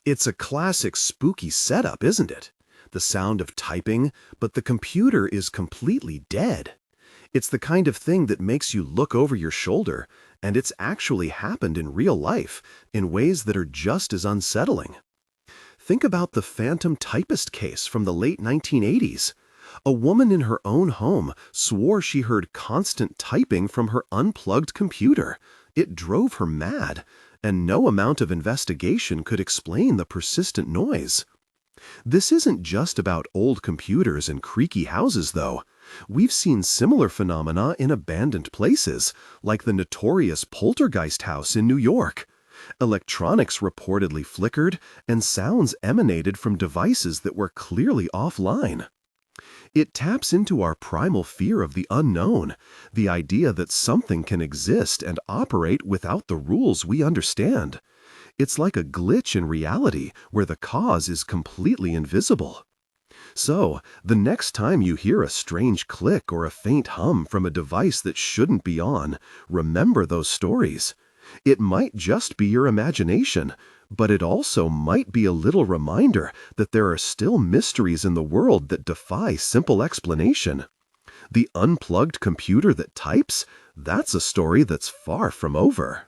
It's a classic spooky setup, isn't it? The sound of typing, but the computer is completely dead. It's the kind of thing that makes you look over your shoulder, and it's actually happened in real life in ways that are just as unsettling. Think about the Phantom Typist case from the late 1980s. A woman in her own home swore she heard constant typing from her unplugged computer. It drove her mad, and no amount of investigation could explain the persistent noise. This isn't just about old computers and creaky houses, though. We've seen similar phenomena in abandoned places, like the notorious Poltergeist house in New York. Electronics reportedly flickered, and sounds emanated from devices that were clearly offline. It taps into our primal fear of the unknown, the idea that something can exist and operate without the rules we understand. It's like a glitch in reality where the cause is completely invisible. So, the next time you hear a strange click or a faint hum from a device that shouldn't be on, remember those stories. It might just be your imagination, but it also might be a little reminder that there are still mysteries in the world that defy simple explanation. The unplugged computer that types? That's a story that's far from over.